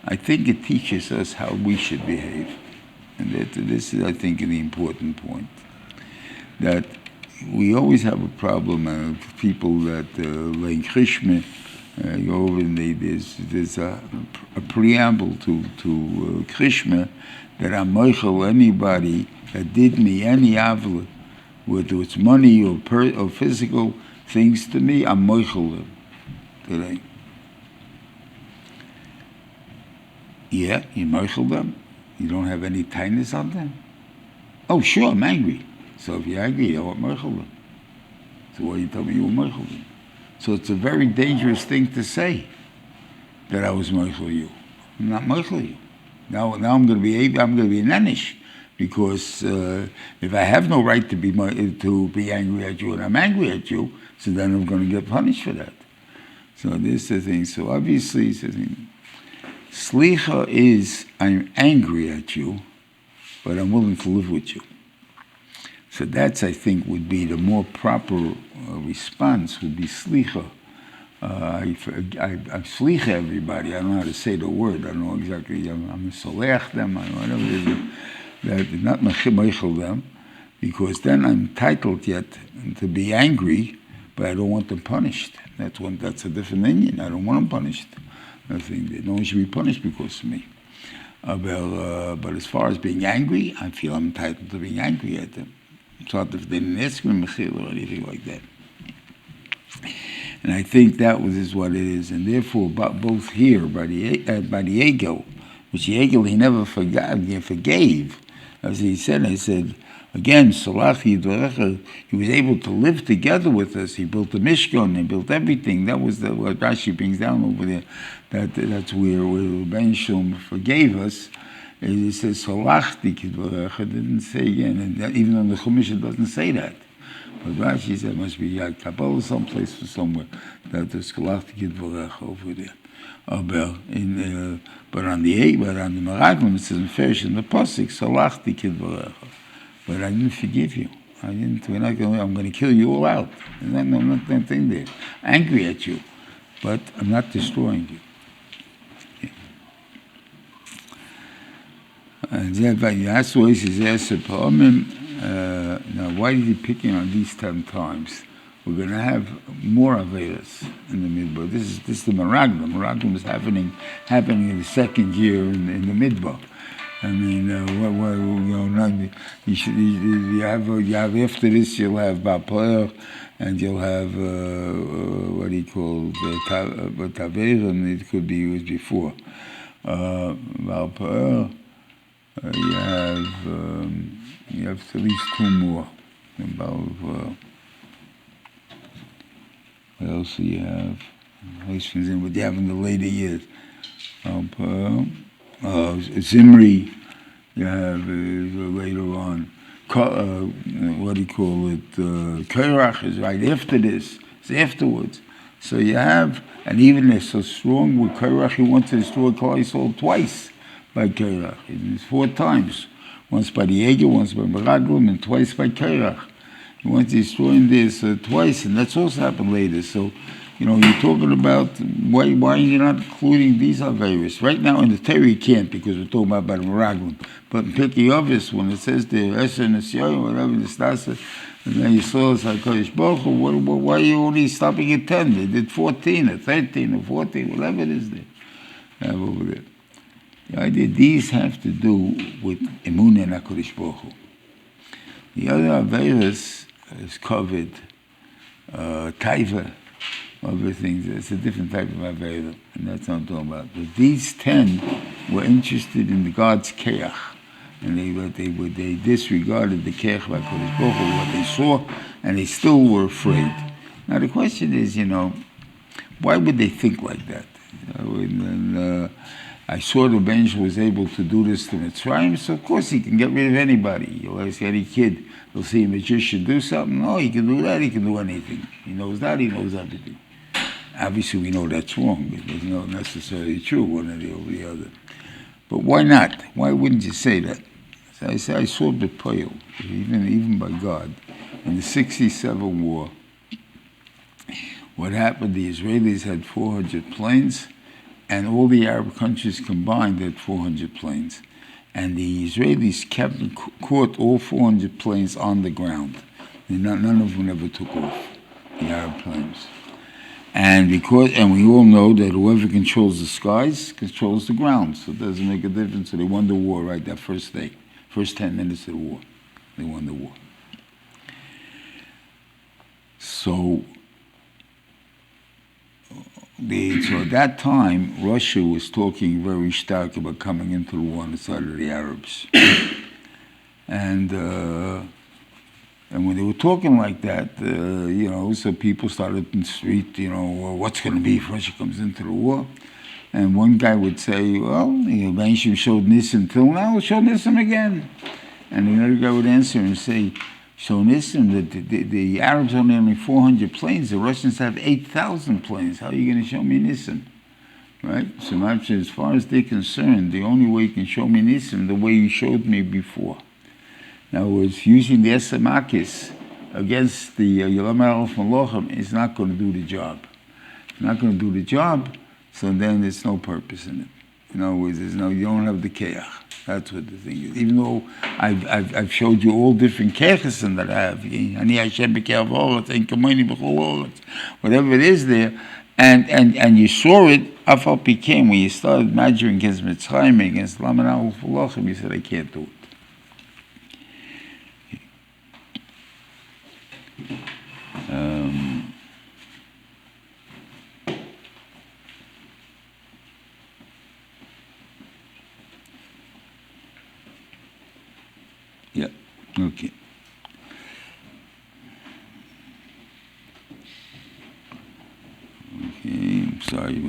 I think it teaches us how we should behave. and this is, I think, the important point, that we always have a problem of people that like Krishna, go over and there's a preamble to Krishna that I'm moichel anybody that did me any avla, whether it's money or physical things to me, I'm moichel them today. Yeah, you moichel them. You don't have any tightness on them. Oh, sure, I'm angry. So if you're angry, you want moichel them. So why you tell me you were moichel them? So it's a very dangerous thing to say that I was moichel you. I'm not moichel you. Now I'm going to be nanish, because if I have no right to be angry at you and I'm angry at you, so then I'm going to get punished for that. So this is the thing. So obviously, it's the thing. Slicha is I'm angry at you, but I'm willing to live with you. So that's, I think, would be the more proper response, would be slicha. I slicha everybody. I don't know how to say the word. I don't know exactly. I'm solech them. I don't know whatever it is. That not meichel them, because then I'm entitled yet to be angry, but I don't want them punished. That's a different Indian. I don't want them punished. I think no one should be punished because of me. But as far as being angry, I feel I'm entitled to being angry at them. It's not if they didn't ask me mechil or anything like that. And I think that is what it is. And therefore, both here, by the Egel, which the Egel he never forgave. As he said, again, Shelach, he was able to live together with us. He built the Mishkan, he built everything. That was what Rashi brings down over there. That's where Ben Shum forgave us. He says, Shelachti Kidvarech. It didn't say again, and even on the Chumash it doesn't say that. But Rashi said it must be Kabbalah someplace or somewhere that there's Shelachti Kidvarech over there. But on the Meraglim it says in Ferish in the Pasuk, Shelachti Kidvarech. But I didn't forgive you. I'm going to kill you all out. There's nothing there. Angry at you, but I'm not destroying you. And that's why he says, now why is he picking on these 10 times? We're going to have more Avedas in the Midbar. This is the Meraglim. Meraglim is happening in the second year in the Midbar. I mean, you have after this, you'll have Ba'Poel, and you'll have, what do you call, Taver, and it could be used before. Ba'Poel, you have at least 2 more. What else do you have? What do you have in the later years? Zimri, you have later on. What do you call it? Korach is right after this. It's afterwards. So you have, and even they're so strong with Korach, he wants to destroy Klal Yisrael twice by Korach. It's 4 times. Once by the Egel, once by Meraglim, and twice by Korach. He wants to destroy this twice, and that's also happened later. So, you're talking about why you're not including these Averis. Right now in the Torah you can't, because we're talking about the Meraglim. But in Pirkei Avos, when it says the Eser Nesyoyim, whatever the Stasa, and then you saw it's HaKadosh Baruch Hu, why are you only stopping at 10? They did 14 or 13 or 14, whatever it is there. Have over there. The idea, these have to do with Emunah and HaKadosh Baruch Hu. The other Averis is covered, Taiva, other things. It's a different type of Aveda, and that's what I'm talking about. But these 10 were interested in the God's Keach, and they disregarded the Keach by Kodesh Baruch Hu, what they saw, and they still were afraid. Now the question is, why would they think like that? I saw the bench was able to do this to Mitzrayim, so of course he can get rid of anybody. You'll ask any kid, you'll see a magician do something. No, he can do that, he can do anything. He knows that, he knows everything. Obviously we know that's wrong. It's not necessarily true, one or the other. But why not? Why wouldn't you say that? So I saw the Payil, even by God, in the 67 war. What happened, the Israelis had 400 planes, and all the Arab countries combined had 400 planes. And the Israelis caught all 400 planes on the ground. None of them ever took off, the Arab planes. And we all know that whoever controls the skies controls the ground, so it doesn't make a difference. So they won the war right that first day, first 10 minutes of the war. They won the war. So at that time, Russia was talking very stark about coming into the war on the side of the Arabs. And when they were talking like that, so people started in the street, what's going to be if Russia comes into the war? And one guy would say, well, eventually showed Nissim till now, show Nissim again. And another guy would answer and say, show Nissim that the Arabs only have 400 planes, the Russians have 8,000 planes. How are you going to show me Nissim? Right? So as far as they're concerned, the only way you can show me Nissim the way you showed me before. In other words, using the Esamakis against the Yolam Alef Malachim is not going to do the job. It's not going to do the job, so then there's no purpose in it. In other words, you don't have the keach. That's what the thing is. Even though I've showed you all different keachas that I have, whatever it is there, and you saw it, Afal became when you started measuring against Mitzrayim, against Laman Alef Malachim, you said, I can't do it. Yeah, okay. Okay, I'm sorry.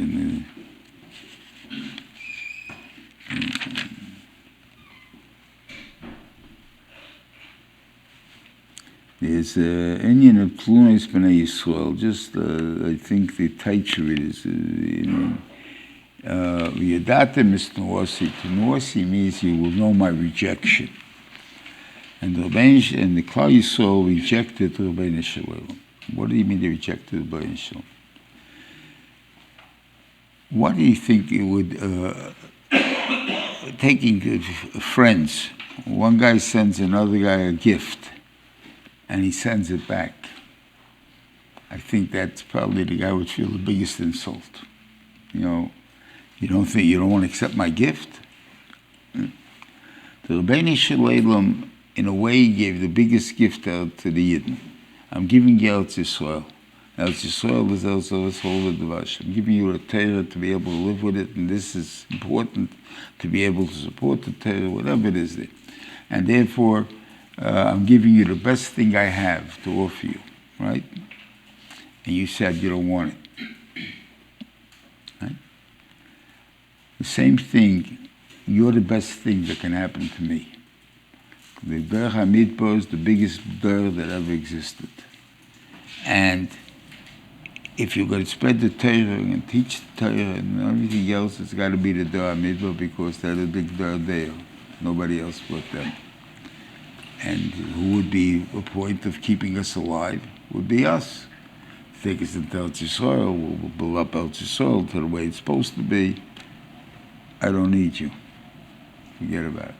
There's Indian of Plunis B'nai Yisrael. Just, I think the title of it is, V'yadatem es Nuasi. To Nuasi means you will know my rejection. And the Klal Yisrael rejected Reuven Shalom. What do you mean they rejected Reuven Shalom? What do you think it would, taking friends, one guy sends another guy a gift, and he sends it back. I think that's probably the guy would feel the biggest insult. You don't want to accept my gift? The Reuven Shalom, in a way, he gave the biggest gift out to the Yidden. I'm giving you Eretz Yisrael. Eretz Yisrael is also a whole of Devash. I'm giving you a Torah to be able to live with it, and this is important to be able to support the Torah, whatever it is there. And therefore, I'm giving you the best thing I have to offer you, right? And you said you don't want it. Right? The same thing, you're the best thing that can happen to me. The Ber HaMidbar is the biggest Ber that ever existed. And if you're going to spread the Torah and teach the Torah and everything else, it's got to be the Ber HaMidbar because they're the big Ber there. Nobody else but them. And who would be a point of keeping us alive would be us. Take us into Eretz Yisrael, we'll build up Eretz Yisrael to the way it's supposed to be. I don't need you. Forget about it.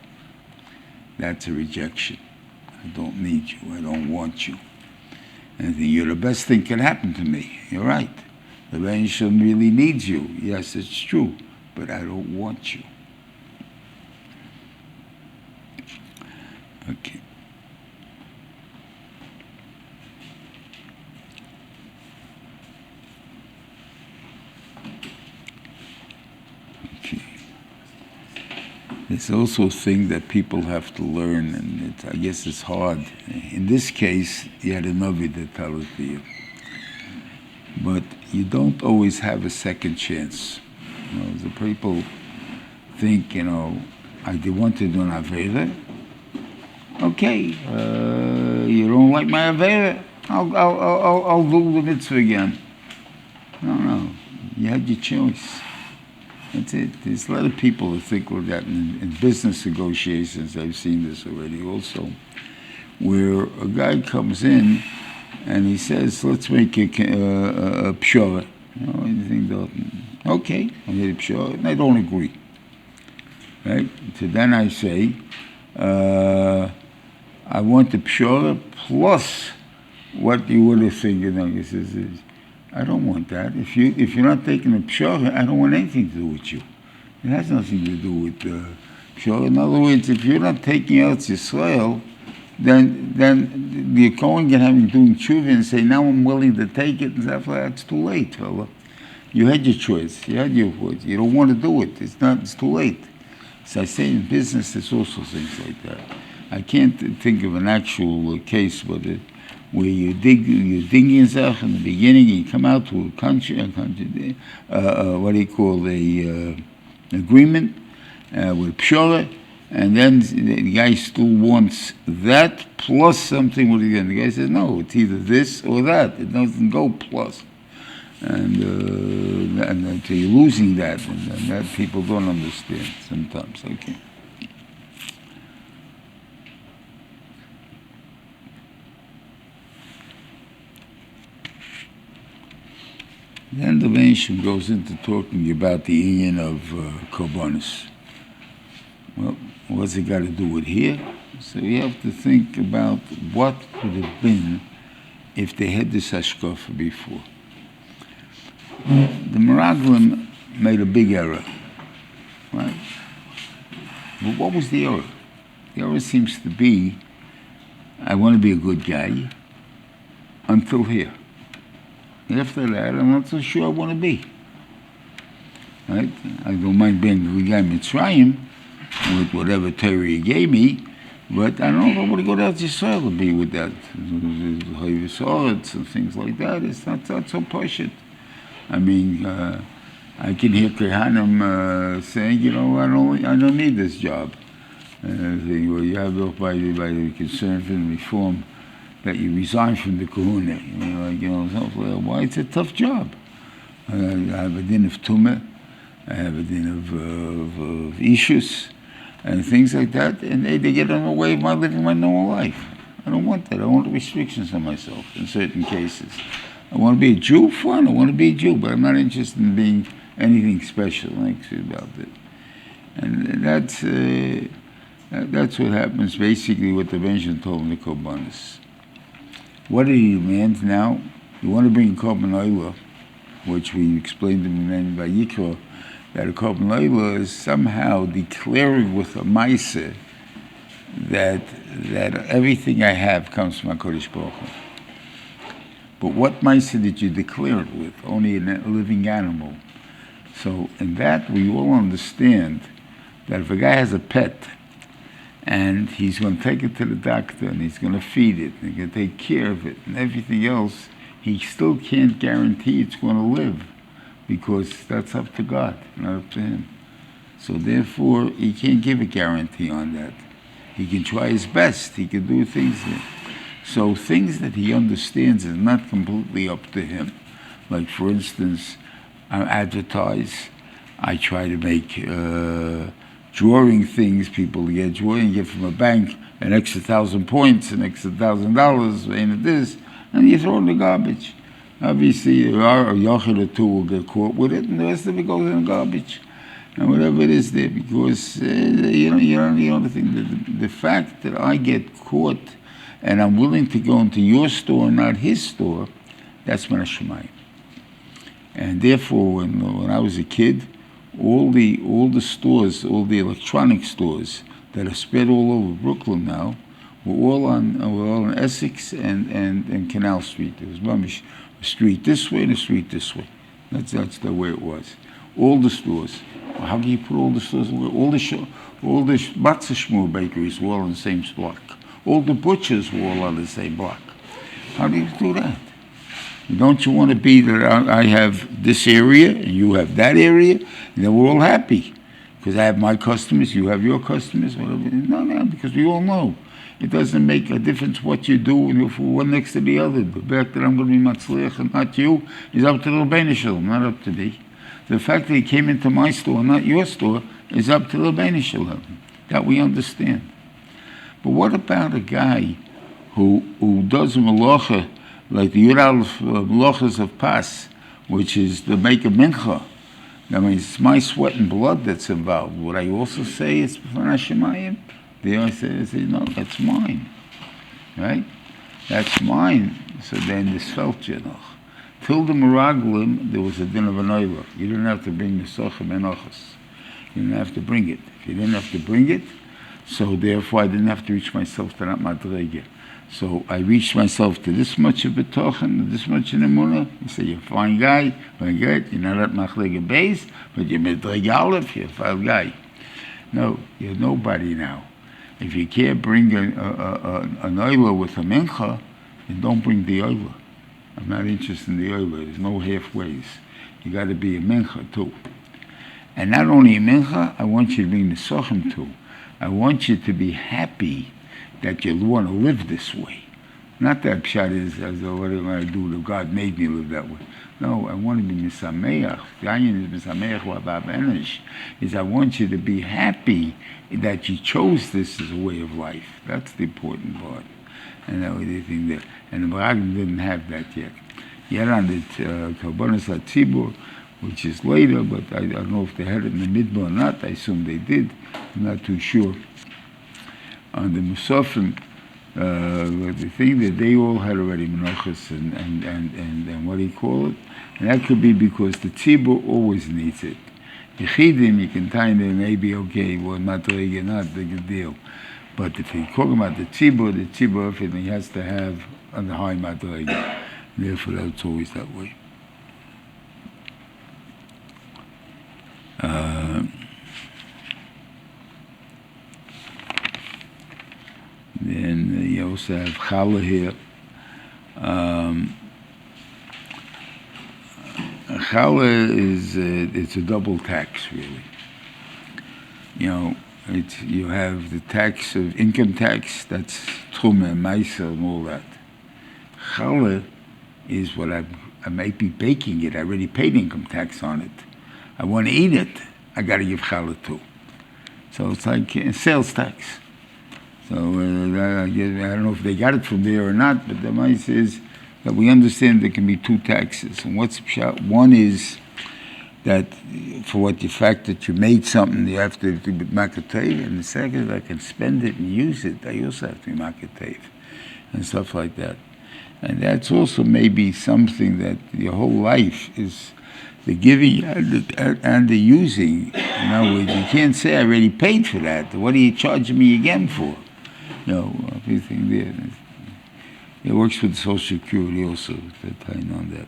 That's a rejection. I don't need you. I don't want you. And you're the best thing can happen to me. You're right. The Reuven really needs you. Yes, it's true. But I don't want you. Okay. There's also a thing that people have to learn, and I guess it's hard. In this case, you had a Navi that tell it to you. But you don't always have a second chance. The people think, I want to do an Avera. Okay, you don't like my Avera? I'll do the mitzvah again. No, you had your choice. That's it. There's a lot of people who think like that in business negotiations. I've seen this already also, where a guy comes in and he says, let's make a pshara. You think that, okay, I made a pshara, and I don't agree. right? So then I say, I want the pshara plus what you would have thinking. He says, I don't want that. If you're not taking the pshara, I don't want anything to do with you. It has nothing to do with pshara. In other words, if you're not taking Eretz Yisrael, then the Kohen can have him doing tshuva and say, now I'm willing to take it, and stuff like that. It's too late, fella. You had your choice. You had your voice. You don't want to do it. It's too late. So I say in business, there's also things like that. I can't think of an actual case where you dig yourself in the beginning, and you come out to a country, what do you call agreement with pshara, and then the guy still wants that plus something. What again? The guy says, no, it's either this or that. It doesn't go plus. And so you're losing that, and that people don't understand sometimes. Okay. Then the Benishim goes into talking about the union of korbanos. Well, what's it got to do with here? So you have to think about what would have been if they had this hashkafa before. The Meraglim made a big error, right? But what was the error? The error seems to be, I want to be a good guy until here. After that, I'm not so sure I want to be. Right? I don't mind being a good guy in Mitzrayim with whatever Torah he gave me, but I don't know if I want to go down to Israel to be with that. And things like that. It's not so poshut. I mean, I can hear Kehanim saying, you know, I don't need this job. You have by the concern for the reform that you resign from the kahuna. Why it's a tough job. I have a din of tumah, I have a din of issues, and things like that, and they get in the way of my living my normal life. I don't want that. I want restrictions on myself in certain cases. I want to be a Jew, fine, I want to be a Jew, but I'm not interested in being anything special about it. And that's what happens basically with the Benjamin told in the korbanos. What do you demand now? You want to bring a korban oila, which we explained in the Vayikra, that a korban oila is somehow declaring with a maaseh that everything I have comes from HaKadosh Baruch Hu. But what maaseh did you declare it with? Only a living animal. So in that we all understand that if a guy has a pet and he's going to take it to the doctor and he's going to feed it and he's going to take care of it and everything else, he still can't guarantee it's going to live because that's up to God, not up to him. So therefore, he can't give a guarantee on that. He can try his best. He can do things so things that he understands is not completely up to him. Like, for instance, I advertise. I try to make drawing things. People get drawing, get from a bank an extra 1,000 points, an extra $1,000, ain't this, and you throw it in the garbage. Obviously, a yochid or two will get caught with it, and the rest of it goes in the garbage. And whatever it is there, because the thing, the fact that I get caught and I'm willing to go into your store, not his store, that's min hashamayim. And therefore, when I was a kid, all the stores, all the electronic stores that are spread all over Brooklyn now, were all on Essex and Canal Street. There was a street this way and a street this way. That's the way it was. All the stores. Well, how do you put all the stores? All the matzah shmur bakeries were all on the same block. All the butchers were all on the same block. How do you do that? Don't you want to be that I have this area and you have that area, and then we're all happy? Because I have my customers, you have your customers. No, because we all know. It doesn't make a difference what you do if we're one next to the other. The fact that I'm going to be matzliach and not you is up to the Rebbeinu Shalom, not up to me. The fact that he came into my store, not your store, is up to the Rebbeinu Shalom. That we understand. But what about a guy who does a malacha like the Yud Aleph malachas of Pas, which is to make a mincha, I mean, it's my sweat and blood that's involved. Would I also say it's b'fnei Hashemayim? They always say, no, that's mine, right? That's mine. So then this felt Jenoch. Till the Meraglim, there was a din of an oiler. You didn't have to bring the Sochem Enochos. You didn't have to bring it. If you didn't have to bring it, so therefore I didn't have to reach myself to that madrege. So I reached myself to this much of betochen, this much in emunah. You say you're a fine guy, very good. You're not at machlege base, but you're madrege aleph. You're a fine guy. No, you're nobody now. If you can't bring an oiler with a mincha, then don't bring the oiler. I'm not interested in the oiler. There's no halfways. You got to be a mincha too. And not only a mincha, I want you to bring the sochem too. I want you to be happy that you want to live this way. Not that pshat is as though what am I going to do? God made me live that way. No, I want to be misameach. The ayin is misameach wa'abab enish. Is I want you to be happy that you chose this as a way of life. That's the important part. And that was the thing there. And the Meraglim didn't have that yet. Yet on the Korbanos HaTzibur, which is later, but I don't know if they had it in the midbar or not. I assume they did. I'm not too sure. On the Musafim, the thing that they all had already Menachos and what do you call it? And that could be because the Tzibur always needs it. Yechidim, you can tie them, maybe okay, well, not big deal. But if you talk about the Tzibur, everything has to have on the high madrega. Therefore, that's always that way. Then you also have challah here. Challah is it's a double tax, really. You know, you have the tax of income tax, that's truma, meiser, and all that. Challah is what I might be baking it. I already paid income tax on it. I want to eat it. I got to give challah too. So it's like sales tax. So I don't know if they got it from there or not, but the mice is that we understand there can be two taxes. And what's pshat? One is that for the fact that you made something, you have to be makatev, and the second, if I can spend it and use it, I also have to be makatev, and stuff like that. And that's also maybe something that your whole life is the giving and the using. In other words, you can't say I already paid for that. What are you charging me again for? You know, everything there. It works with Social Security also, that time on that.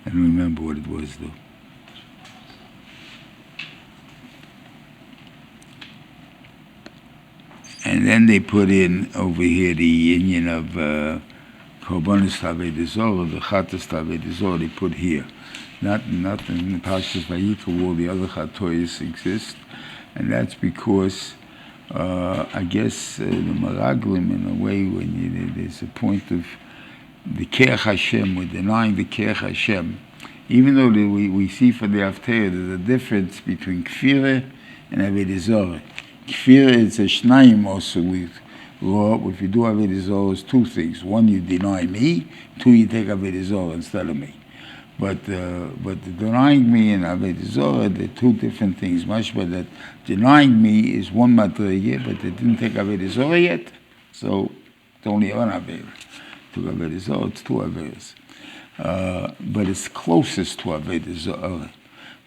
I don't remember what it was, though. And then they put in over here the union of Korbanos Avodah Zarah, the Chatas Avodah Zarah, they put here. Not in the Parshas Vayikra where all the other Chatois exist. And that's because I guess the Meraglim, in a way, when there's a point of the Keach Hashem, we're denying the Keach Hashem. Even though we see for the Haftarah, there's a difference between Kfirah and Avodah Zarah. Kfirah is a Shnayim also with law. If you do Avodah Zarah, it's two things. One, you deny me. Two, you take Avodah Zarah instead of me. But the denying me and Avodah Zarah, they're two different things. Mashma that denying me is one madrege, but they didn't take Avodah Zarah yet, so it's only one Avodah. To Avodah Zarah, it's two Avodahs. But it's closest to Avodah Zarah.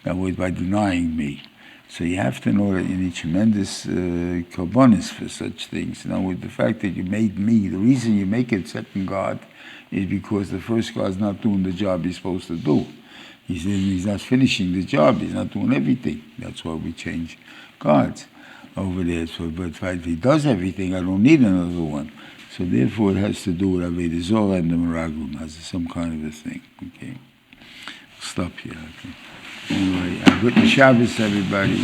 That was by denying me. So you have to know that you need tremendous korbanos for such things. Now, with the fact that you made me, the reason you make it second God is because the first God's not doing the job he's supposed to do. He's not finishing the job. He's not doing everything. That's why we change gods over there. So, but if he does everything, I don't need another one. So therefore, it has to do with Avodah Zarah and the Meraglim as some kind of a thing. Okay, stop here. Okay. Anyway, good Shabbos, everybody.